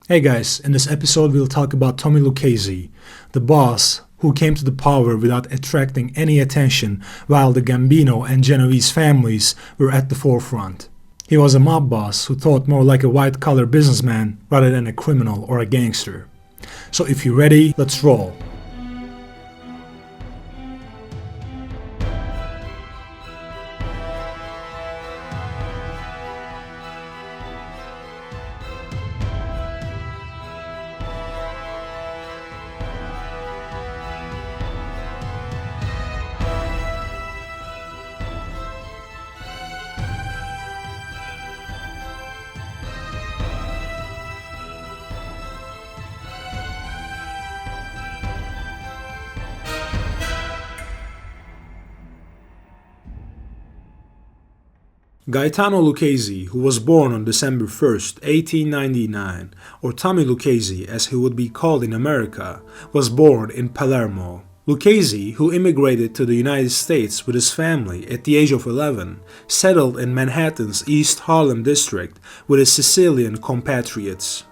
Hey guys, in this episode we'll talk about Tommy Lucchese, the boss who came to the power without attracting any attention while the Gambino and Genovese families were at the forefront. He was a mob boss who thought more like a white-collar businessman rather than a criminal or a gangster. So if you're ready, let's roll. Gaetano Lucchese, who was born on December 1st, 1899, or Tommy Lucchese as he would be called in America, was born in Palermo. Lucchese, who immigrated to the United States with his family at the age of 11, settled in Manhattan's East Harlem district with his Sicilian compatriots.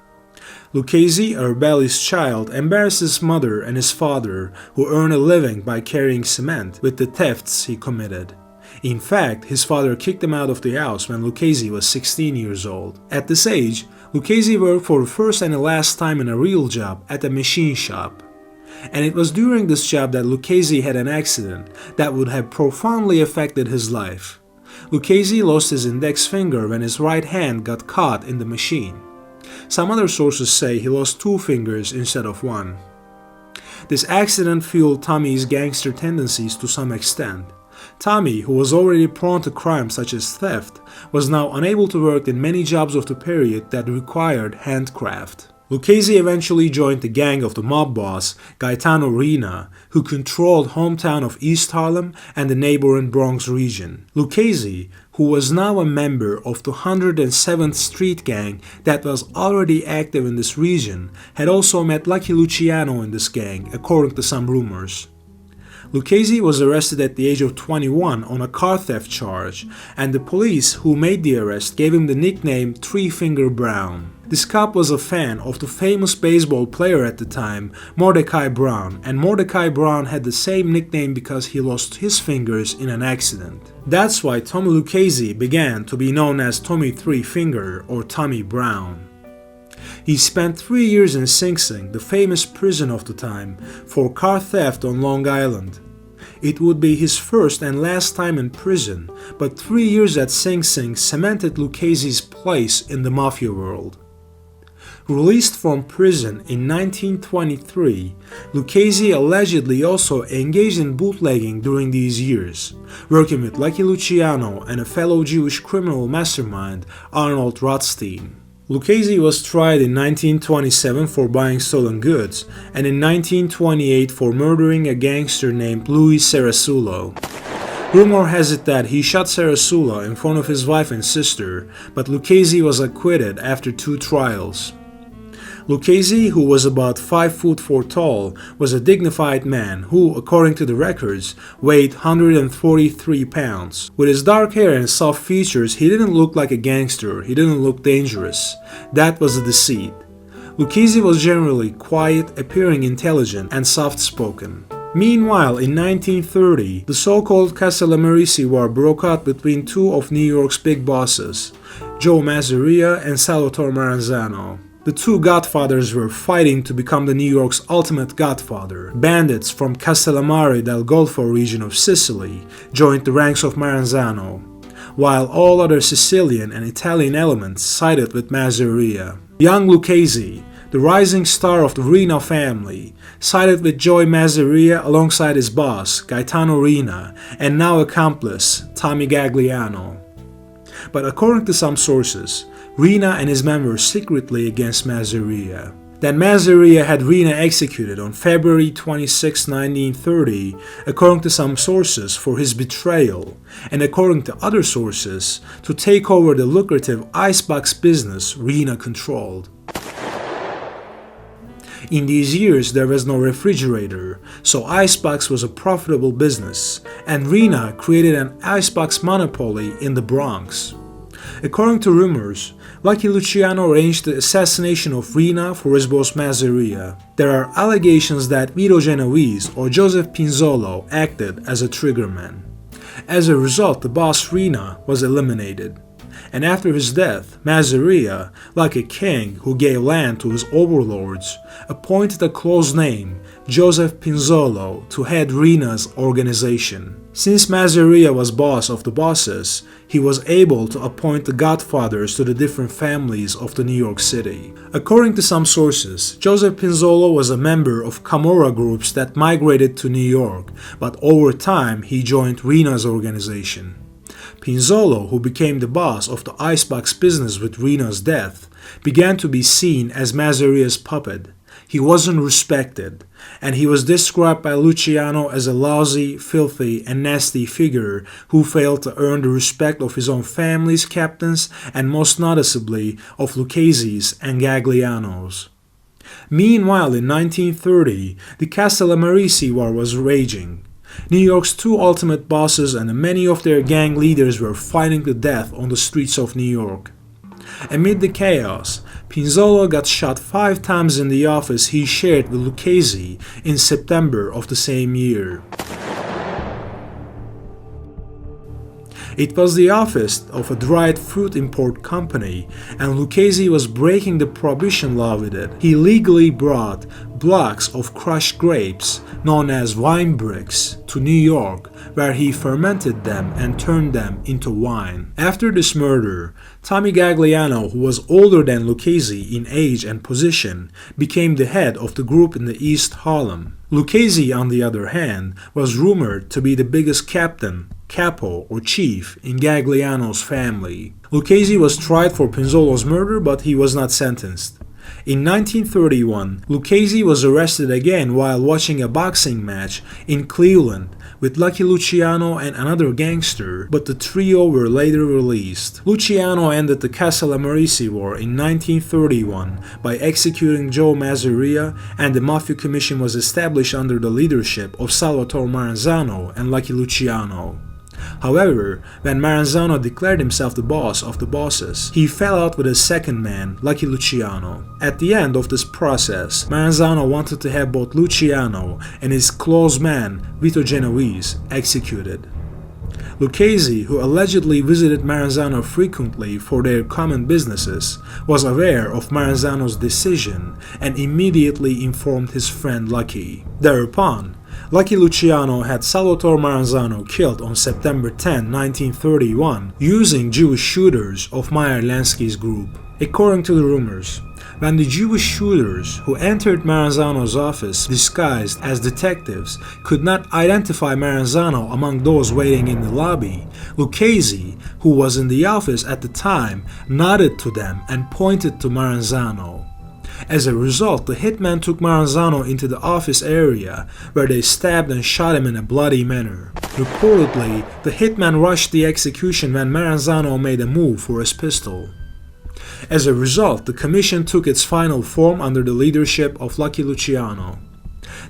Lucchese, a rebellious child, embarrassed his mother and his father, who earned a living by carrying cement, with the thefts he committed. In fact, his father kicked him out of the house when Lucchese was 16 years old. At this age, Lucchese worked for the first and the last time in a real job at a machine shop. And it was during this job that Lucchese had an accident that would have profoundly affected his life. Lucchese lost his index finger when his right hand got caught in the machine. Some other sources say he lost two fingers instead of one. This accident fueled Tommy's gangster tendencies to some extent. Tommy, who was already prone to crimes such as theft, was now unable to work in many jobs of the period that required handcraft. Lucchese eventually joined the gang of the mob boss Gaetano Reina, who controlled hometown of East Harlem and the neighboring Bronx region. Lucchese, who was now a member of the 107th Street Gang that was already active in this region, had also met Lucky Luciano in this gang, according to some rumors. Lucchese was arrested at the age of 21 on a car theft charge, and the police who made the arrest gave him the nickname Three Finger Brown. This cop was a fan of the famous baseball player at the time, Mordecai Brown, and Mordecai Brown had the same nickname because he lost his fingers in an accident. That's why Tommy Lucchese began to be known as Tommy Three Finger or Tommy Brown. He spent 3 years in Sing Sing, the famous prison of the time, for car theft on Long Island. It would be his first and last time in prison, but 3 years at Sing Sing cemented Lucchese's place in the mafia world. Released from prison in 1923, Lucchese allegedly also engaged in bootlegging during these years, working with Lucky Luciano and a fellow Jewish criminal mastermind, Arnold Rothstein. Lucchese was tried in 1927 for buying stolen goods, and in 1928 for murdering a gangster named Louis Serasulo. Rumor has it that he shot Serasulo in front of his wife and sister, but Lucchese was acquitted after 2 trials. Lucchese, who was about 5 foot 4 tall, was a dignified man who, according to the records, weighed 143 pounds. With his dark hair and soft features, he didn't look like a gangster, he didn't look dangerous. That was a deceit. Lucchese was generally quiet, appearing intelligent and soft-spoken. Meanwhile, in 1930, the so-called Castellammarese War broke out between 2 of New York's big bosses, Joe Masseria and Salvatore Maranzano. The 2 godfathers were fighting to become the New York's ultimate godfather. Bandits from Castellammare del Golfo region of Sicily joined the ranks of Maranzano, while all other Sicilian and Italian elements sided with Masseria. Young Lucchese, the rising star of the Reina family, sided with Joey Masseria alongside his boss, Gaetano Reina, and now accomplice, Tommy Gagliano. But according to some sources, Reina and his men were secretly against Masseria. That Masseria had Reina executed on February 26, 1930, according to some sources, for his betrayal, and according to other sources, to take over the lucrative icebox business Reina controlled. In these years there was no refrigerator, so icebox was a profitable business, and Reina created an icebox monopoly in the Bronx. According to rumors, Lucky Luciano arranged the assassination of Reina for his boss Masseria. There are allegations that Vito Genovese or Joseph Pinzolo acted as a triggerman. As a result, the boss Reina was eliminated. And after his death, Masseria, like a king who gave land to his overlords, appointed a close name, Joseph Pinzolo, to head Reina's organization. Since Masseria was boss of the bosses, he was able to appoint the godfathers to the different families of the New York City. According to some sources, Joseph Pinzolo was a member of Camorra groups that migrated to New York, but over time he joined Reina's organization. Pinzolo, who became the boss of the icebox business with Reina's death, began to be seen as Masseria's puppet. He wasn't respected, and he was described by Luciano as a lousy, filthy, and nasty figure who failed to earn the respect of his own family's captains and most noticeably of Lucchese's and Gagliano's. Meanwhile, in 1930, the Castellamarese War was raging. New York's two ultimate bosses and many of their gang leaders were fighting to death on the streets of New York. Amid the chaos, Pinzolo got shot 5 times in the office he shared with Lucchese in September of the same year. It was the office of a dried fruit import company, and Lucchese was breaking the prohibition law with it. He legally brought blocks of crushed grapes, known as wine bricks, to New York, where he fermented them and turned them into wine. After this murder, Tommy Gagliano, who was older than Lucchese in age and position, became the head of the group in the East Harlem. Lucchese, on the other hand, was rumored to be the biggest captain, capo, or chief in Gagliano's family. Lucchese was tried for Pinzolo's murder, but he was not sentenced. In 1931, Lucchese was arrested again while watching a boxing match in Cleveland with Lucky Luciano and another gangster, but the trio were later released. Luciano ended the Castellamarese War in 1931 by executing Joe Masseria, and the Mafia Commission was established under the leadership of Salvatore Maranzano and Lucky Luciano. However, when Maranzano declared himself the boss of the bosses, he fell out with his second man, Lucky Luciano. At the end of this process, Maranzano wanted to have both Luciano and his close man, Vito Genovese, executed. Lucchese, who allegedly visited Maranzano frequently for their common businesses, was aware of Maranzano's decision and immediately informed his friend Lucky. Thereupon, Lucky Luciano had Salvatore Maranzano killed on September 10, 1931, using Jewish shooters of Meyer Lansky's group. According to the rumors, when the Jewish shooters who entered Maranzano's office disguised as detectives could not identify Maranzano among those waiting in the lobby, Lucchese, who was in the office at the time, nodded to them and pointed to Maranzano. As a result, the hitman took Maranzano into the office area, where they stabbed and shot him in a bloody manner. Reportedly, the hitman rushed the execution when Maranzano made a move for his pistol. As a result, the commission took its final form under the leadership of Lucky Luciano.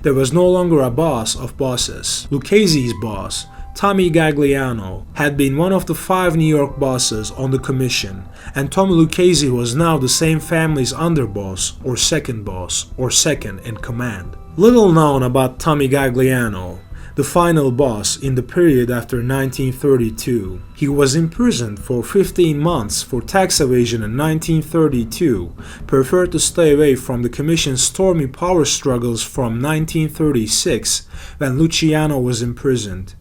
There was no longer a boss of bosses. Lucchese's boss, Tommy Gagliano, had been one of the 5 New York bosses on the commission, and Tommy Lucchese was now the same family's underboss, or second boss, or second in command. Little known about Tommy Gagliano, the final boss in the period after 1932. He was imprisoned for 15 months for tax evasion in 1932, preferred to stay away from the commission's stormy power struggles from 1936, when Luciano was imprisoned.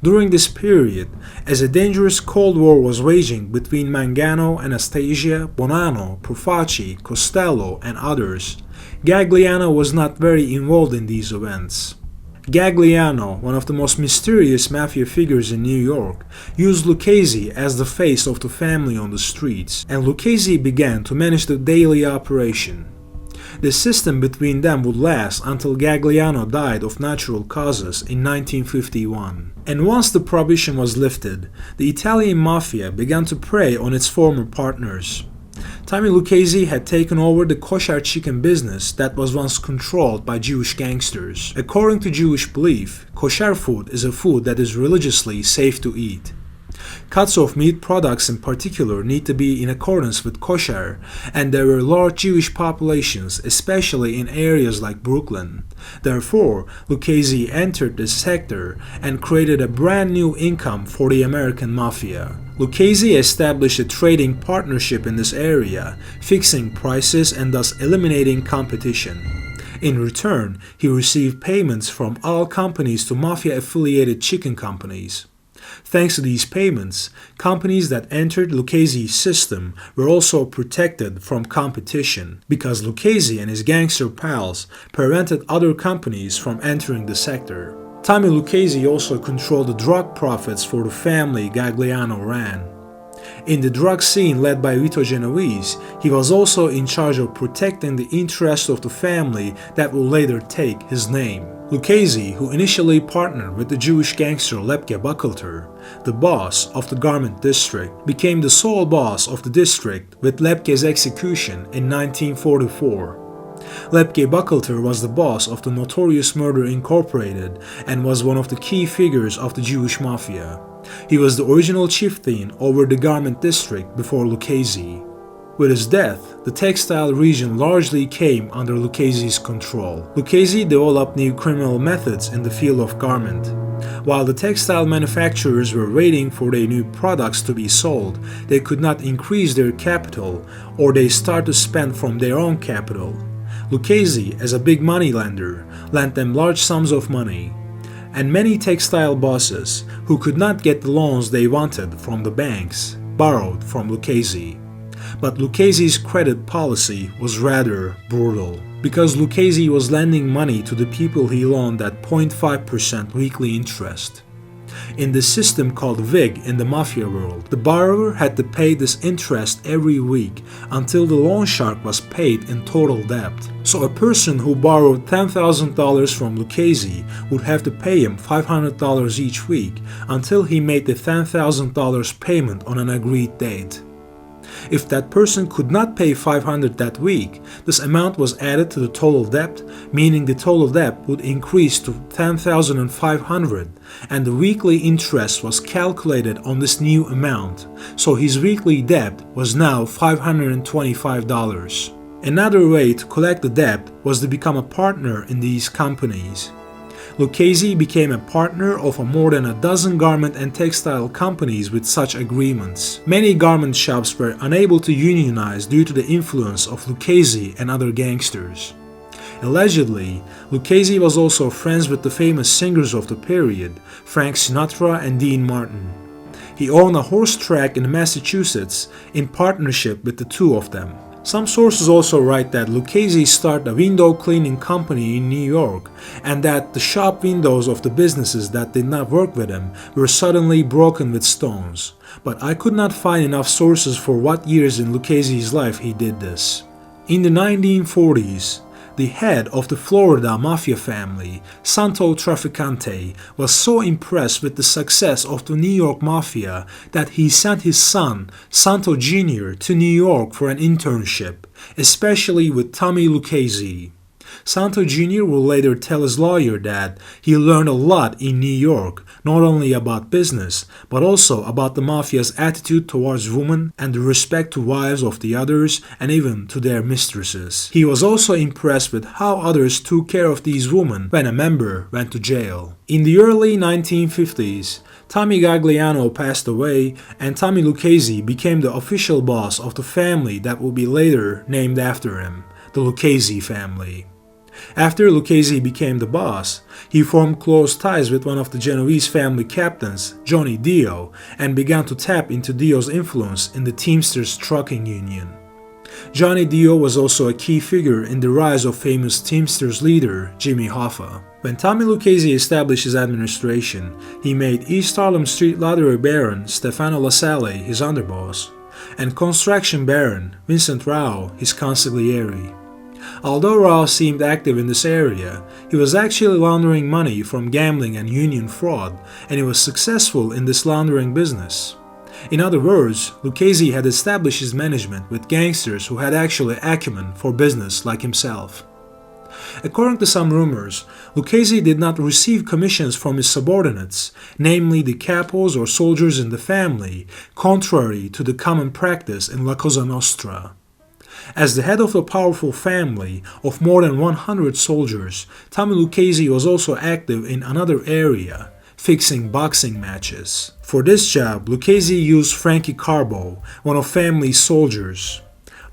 During this period, as a dangerous Cold War was waging between Mangano, Anastasia, Bonanno, Profaci, Costello, and others, Gagliano was not very involved in these events. Gagliano, one of the most mysterious mafia figures in New York, used Lucchese as the face of the family on the streets, and Lucchese began to manage the daily operation. The system between them would last until Gagliano died of natural causes in 1951. And once the prohibition was lifted, the Italian mafia began to prey on its former partners. Tommy Lucchese had taken over the Kosher Chicken business that was once controlled by Jewish gangsters. According to Jewish belief, kosher food is a food that is religiously safe to eat. Cuts of meat products in particular need to be in accordance with kosher, and there were large Jewish populations, especially in areas like Brooklyn. Therefore, Lucchese entered this sector and created a brand new income for the American mafia. Lucchese established a trading partnership in this area, fixing prices and thus eliminating competition. In return, he received payments from all companies to mafia-affiliated chicken companies. Thanks to these payments, companies that entered Lucchese's system were also protected from competition because Lucchese and his gangster pals prevented other companies from entering the sector. Tommy Lucchese also controlled the drug profits for the family Gagliano ran. In the drug scene led by Vito Genovese, he was also in charge of protecting the interests of the family that will later take his name. Lucchese, who initially partnered with the Jewish gangster Lepke Buchalter, the boss of the garment district, became the sole boss of the district with Lepke's execution in 1944. Lepke Buchalter was the boss of the Notorious Murder Incorporated and was one of the key figures of the Jewish mafia. He was the original chieftain over the garment district before Lucchese. With his death, the textile region largely came under Lucchese's control. Lucchese developed new criminal methods in the field of garment. While the textile manufacturers were waiting for their new products to be sold, they could not increase their capital or they start to spend from their own capital. Lucchese, as a big money lender, lent them large sums of money. And many textile bosses, who could not get the loans they wanted from the banks, borrowed from Lucchese. But Lucchese's credit policy was rather brutal, because Lucchese was lending money to the people he loaned at 0.5% weekly interest. In the system called VIG in the mafia world, the borrower had to pay this interest every week until the loan shark was paid in total debt. So a person who borrowed $10,000 from Lucchese would have to pay him $500 each week until he made the $10,000 payment on an agreed date. If that person could not pay $500 that week, this amount was added to the total debt, meaning the total debt would increase to $10,500, and the weekly interest was calculated on this new amount, so his weekly debt was now $525. Another way to collect the debt was to become a partner in these companies. Lucchese became a partner of more than a dozen garment and textile companies with such agreements. Many garment shops were unable to unionize due to the influence of Lucchese and other gangsters. Allegedly, Lucchese was also friends with the famous singers of the period, Frank Sinatra and Dean Martin. He owned a horse track in Massachusetts in partnership with the two of them. Some sources also write that Lucchese started a window cleaning company in New York and that the shop windows of the businesses that did not work with him were suddenly broken with stones. But I could not find enough sources for what years in Lucchese's life he did this. In the 1940s, the head of the Florida mafia family, Santo Trafficante, was so impressed with the success of the New York mafia that he sent his son, Santo Jr., to New York for an internship, especially with Tommy Lucchese. Santo Jr. will later tell his lawyer that he learned a lot in New York, not only about business, but also about the mafia's attitude towards women and the respect to wives of the others and even to their mistresses. He was also impressed with how others took care of these women when a member went to jail. In the early 1950s, Tommy Gagliano passed away and Tommy Lucchese became the official boss of the family that will be later named after him, the Lucchese family. After Lucchese became the boss, he formed close ties with one of the Genovese family captains, Johnny Dio, and began to tap into Dio's influence in the Teamsters trucking union. Johnny Dio was also a key figure in the rise of famous Teamsters leader Jimmy Hoffa. When Tommy Lucchese established his administration, he made East Harlem Street lottery baron Stefano LaSalle his underboss, and construction baron Vincent Rao his consigliere. Although Rao seemed active in this area, he was actually laundering money from gambling and union fraud, and he was successful in this laundering business. In other words, Lucchese had established his management with gangsters who had actually acumen for business like himself. According to some rumors, Lucchese did not receive commissions from his subordinates, namely the capos or soldiers in the family, contrary to the common practice in La Cosa Nostra. As the head of a powerful family of more than 100 soldiers, Tommy Lucchese was also active in another area, fixing boxing matches. For this job, Lucchese used Frankie Carbo, one of family's soldiers.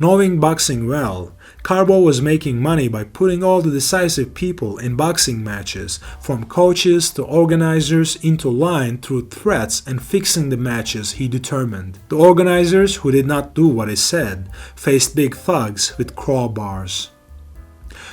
Knowing boxing well, Carbo was making money by putting all the decisive people in boxing matches, from coaches to organizers, into line through threats and fixing the matches he determined. The organizers, who did not do what he said, faced big thugs with crowbars.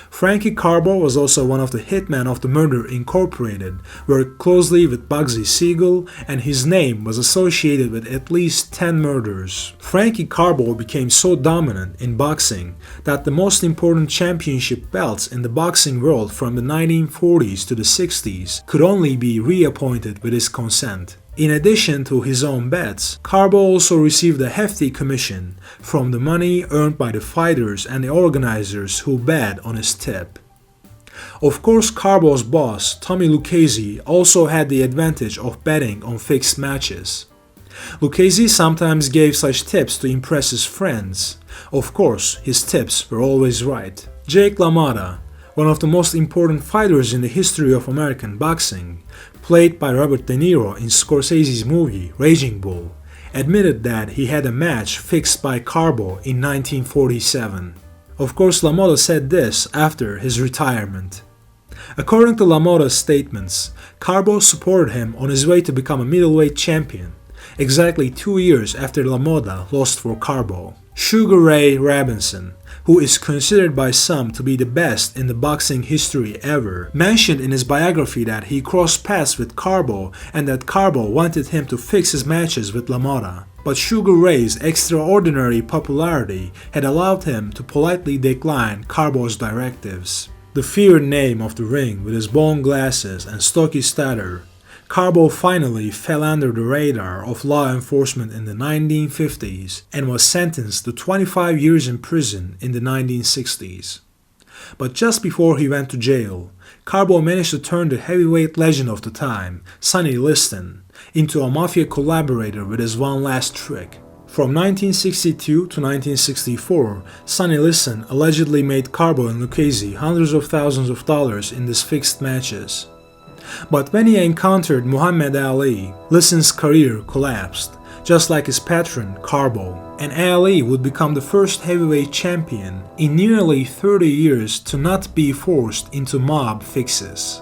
Frankie Carbo was also one of the hitmen of the Murder Incorporated, worked closely with Bugsy Siegel, and his name was associated with at least 10 murders. Frankie Carbo became so dominant in boxing that the most important championship belts in the boxing world from the 1940s to the 60s could only be reappointed with his consent. In addition to his own bets, Carbo also received a hefty commission from the money earned by the fighters and the organizers who bet on his tip. Of course, Carbo's boss, Tommy Lucchese, also had the advantage of betting on fixed matches. Lucchese sometimes gave such tips to impress his friends. Of course, his tips were always right. Jake LaMotta, one of the most important fighters in the history of American boxing, played by Robert De Niro in Scorsese's movie Raging Bull, admitted that he had a match fixed by Carbo in 1947. Of course, LaMotta said this after his retirement. According to LaMotta's statements, Carbo supported him on his way to become a middleweight champion, exactly 2 years after LaMotta lost for Carbo. Sugar Ray Robinson, who is considered by some to be the best in the boxing history ever, mentioned in his biography that he crossed paths with Carbo and that Carbo wanted him to fix his matches with LaMotta. But Sugar Ray's extraordinary popularity had allowed him to politely decline Carbo's directives. The feared name of the ring with his bone glasses and stocky stature, Carbo finally fell under the radar of law enforcement in the 1950s and was sentenced to 25 years in prison in the 1960s. But just before he went to jail, Carbo managed to turn the heavyweight legend of the time, Sonny Liston, into a mafia collaborator with his one last trick. From 1962 to 1964, Sonny Liston allegedly made Carbo and Lucchese hundreds of thousands of dollars in these fixed matches. But when he encountered Muhammad Ali, Liston's career collapsed, just like his patron Carbo, and Ali would become the first heavyweight champion in nearly 30 years to not be forced into mob fixes.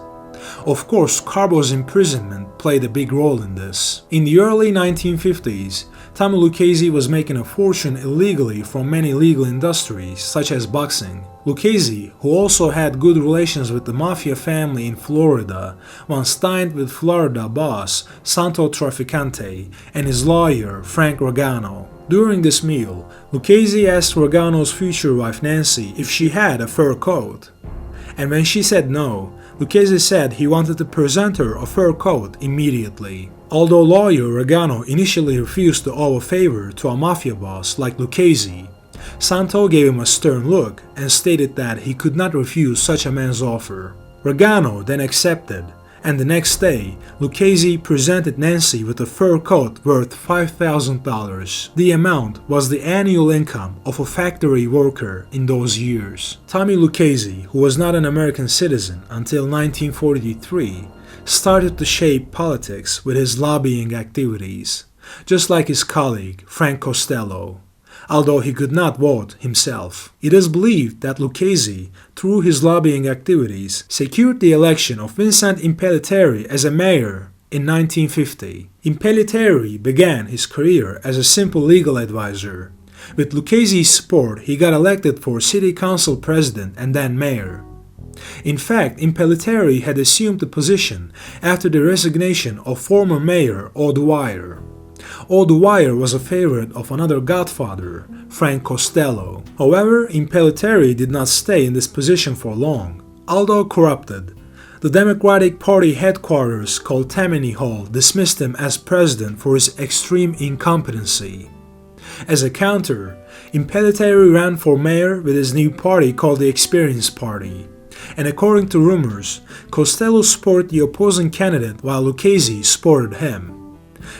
Of course, Carbo's imprisonment played a big role in this. In the early 1950s, Tommy Lucchese was making a fortune illegally from many legal industries, such as boxing. Lucchese, who also had good relations with the mafia family in Florida, once dined with Florida boss Santo Trafficante and his lawyer Frank Regano. During this meal, Lucchese asked Regano's future wife Nancy if she had a fur coat. And when she said no, Lucchese said he wanted to present her a fur coat immediately. Although lawyer Regano initially refused to owe a favor to a mafia boss like Lucchese, Santo gave him a stern look and stated that he could not refuse such a man's offer. Regano then accepted, and the next day, Lucchese presented Nancy with a fur coat worth $5,000. The amount was the annual income of a factory worker in those years. Tommy Lucchese, who was not an American citizen until 1943, started to shape politics with his lobbying activities, just like his colleague Frank Costello, although he could not vote himself. It is believed that Lucchese, through his lobbying activities, secured the election of Vincent Impellitteri as a mayor in 1950. Impellitteri began his career as a simple legal advisor. With Lucchese's support, he got elected for city council president and then mayor. In fact, Impellitteri had assumed the position after the resignation of former mayor O'Dwyer. O'Dwyer was a favorite of another godfather, Frank Costello. However, Impellitteri did not stay in this position for long. Although corrupted, the Democratic Party headquarters called Tammany Hall dismissed him as president for his extreme incompetency. As a counter, Impellitteri ran for mayor with his new party called the Experience Party. and according to rumors, Costello supported the opposing candidate while Lucchese supported him.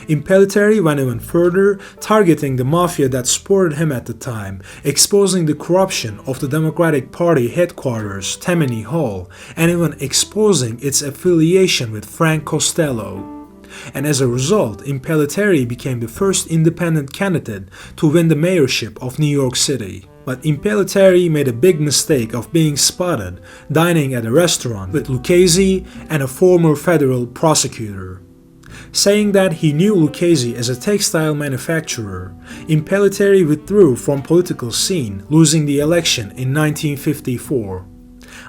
Impellitteri went even further, targeting the mafia that supported him at the time, exposing the corruption of the Democratic Party headquarters, Tammany Hall, and even exposing its affiliation with Frank Costello. And as a result, Impellitteri became the first independent candidate to win the mayorship of New York City. But Impellitteri made a big mistake of being spotted dining at a restaurant with Lucchese and a former federal prosecutor. Saying that he knew Lucchese as a textile manufacturer, Impellitteri withdrew from political scene, losing the election in 1954.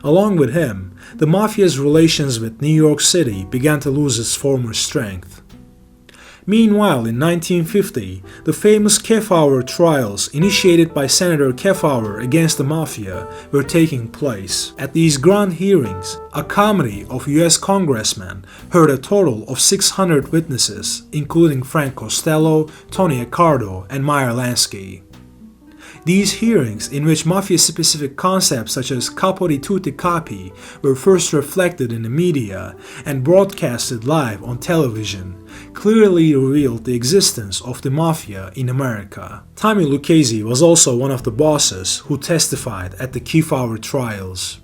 Along with him, the mafia's relations with New York City began to lose its former strength. Meanwhile, in 1950, the famous Kefauver trials initiated by Senator Kefauver against the mafia were taking place. At these grand hearings, a committee of US congressmen heard a total of 600 witnesses, including Frank Costello, Tony Accardo, and Meyer Lansky. These hearings, in which mafia-specific concepts such as capo di tutti capi were first reflected in the media and broadcasted live on television, clearly revealed the existence of the mafia in America. Tommy Lucchese was also one of the bosses who testified at the Kefauver trials.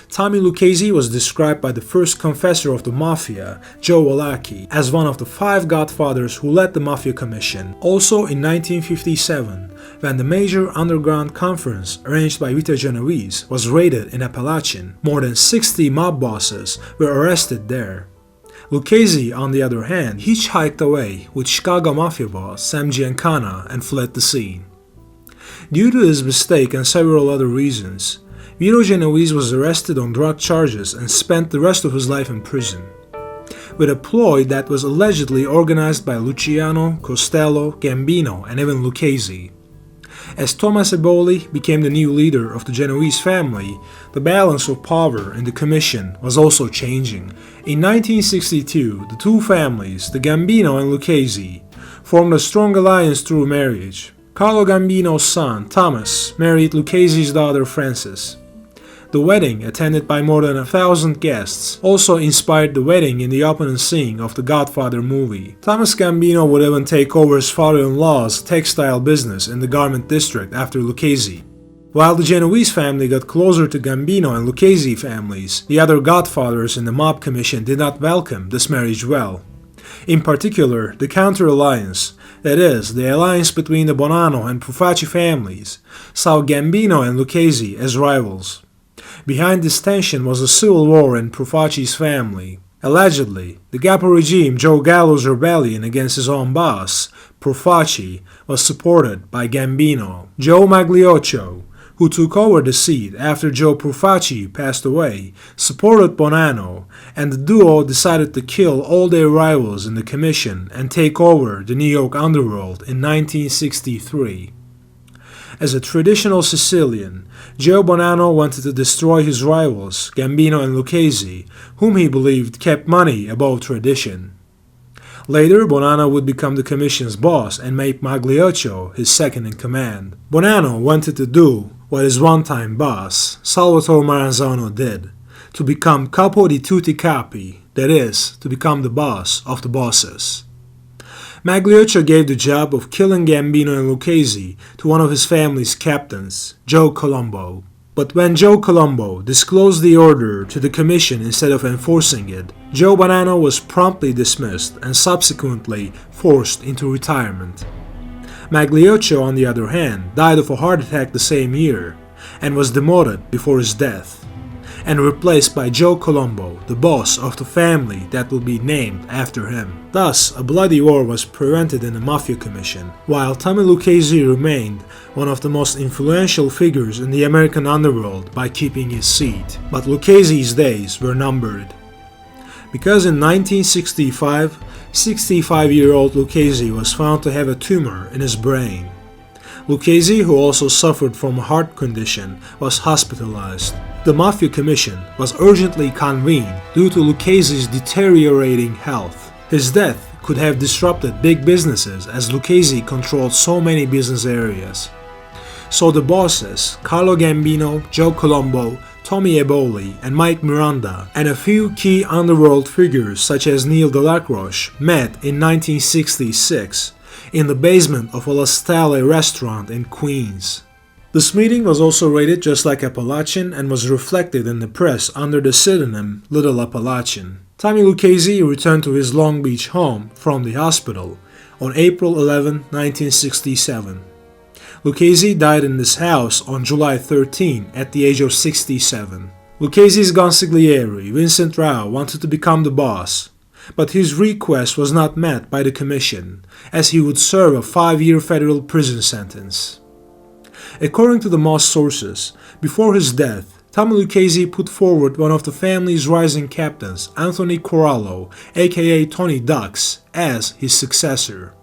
Tommy Lucchese was described by the first confessor of the mafia, Joe Apalachin, as one of the 5 godfathers who led the Mafia Commission. Also in 1957, when the major underground conference arranged by Vito Genovese was raided in Apalachin, more than 60 mob bosses were arrested there. Lucchese, on the other hand, hitchhiked away with Chicago Mafia boss Sam Giancana and fled the scene. Due to his mistake and several other reasons, Vito Genovese was arrested on drug charges and spent the rest of his life in prison, with a ploy that was allegedly organized by Luciano, Costello, Gambino, and even Lucchese. As Thomas Eboli became the new leader of the Genovese family, the balance of power in the commission was also changing. In 1962, the two families, the Gambino and Lucchese, formed a strong alliance through marriage. Carlo Gambino's son, Thomas, married Lucchese's daughter, Frances. The wedding, attended by more than 1,000 guests, also inspired the wedding in the opening scene of the Godfather movie. Thomas Gambino would even take over his father-in-law's textile business in the garment district after Lucchese. While the Genovese family got closer to Gambino and Lucchese families, the other godfathers in the mob commission did not welcome this marriage well. In particular, the counter-alliance, that is, the alliance between the Bonanno and Profaci families, saw Gambino and Lucchese as rivals. Behind this tension was a civil war in Profaci's family. Allegedly, the Capo regime Joe Gallo's rebellion against his own boss, Profaci, was supported by Gambino. Joe Magliocco, who took over the seat after Joe Profaci passed away, supported Bonanno, and the duo decided to kill all their rivals in the commission and take over the New York underworld in 1963. As a traditional Sicilian, Joe Bonanno wanted to destroy his rivals, Gambino and Lucchese, whom he believed kept money above tradition. Later, Bonanno would become the commission's boss and make Magliocco his second in command. Bonanno wanted to do what his one-time boss, Salvatore Maranzano, did, to become capo di tutti capi, that is, to become the boss of the bosses. Magliocco gave the job of killing Gambino and Lucchese to one of his family's captains, Joe Colombo. But when Joe Colombo disclosed the order to the commission instead of enforcing it, Joe Bonanno was promptly dismissed and subsequently forced into retirement. Magliocco, on the other hand, died of a heart attack the same year and was demoted before his death, and replaced by Joe Colombo, the boss of the family that will be named after him. Thus, a bloody war was prevented in the Mafia Commission, while Tommy Lucchese remained one of the most influential figures in the American underworld by keeping his seat. But Lucchese's days were numbered. Because in 1965, 65-year-old Lucchese was found to have a tumor in his brain. Lucchese, who also suffered from a heart condition, was hospitalized. The Mafia Commission was urgently convened due to Lucchese's deteriorating health. His death could have disrupted big businesses as Lucchese controlled so many business areas. So the bosses, Carlo Gambino, Joe Colombo, Tommy Eboli, and Mike Miranda, and a few key underworld figures such as Neil Delacroix met in 1966 in the basement of a La Stelle restaurant in Queens. This meeting was also rated just like Apalachin and was reflected in the press under the pseudonym Little Apalachin. Tommy Lucchese returned to his Long Beach home from the hospital on April 11, 1967. Lucchese died in this house on July 13 at the age of 67. Lucchese's consigliere, Vincent Rao, wanted to become the boss, but his request was not met by the commission, as he would serve a 5-year federal prison sentence. According to the Moss sources, before his death, Tommy Lucchese put forward one of the family's rising captains, Anthony Corallo, aka Tony Ducks, as his successor.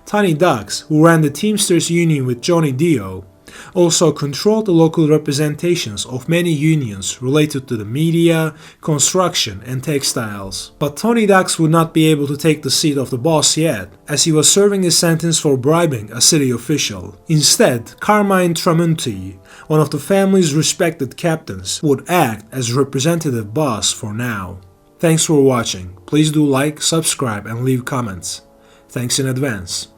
Tony Ducks, who ran the Teamsters Union with Johnny Dio, also controlled the local representations of many unions related to the media, construction, and textiles. But Tony Ducks would not be able to take the seat of the boss yet, as he was serving his sentence for bribing a city official. Instead, Carmine Tramonti, one of the family's respected captains, would act as representative boss for now. Thanks for watching. Please do like, subscribe, and leave comments. Thanks in advance.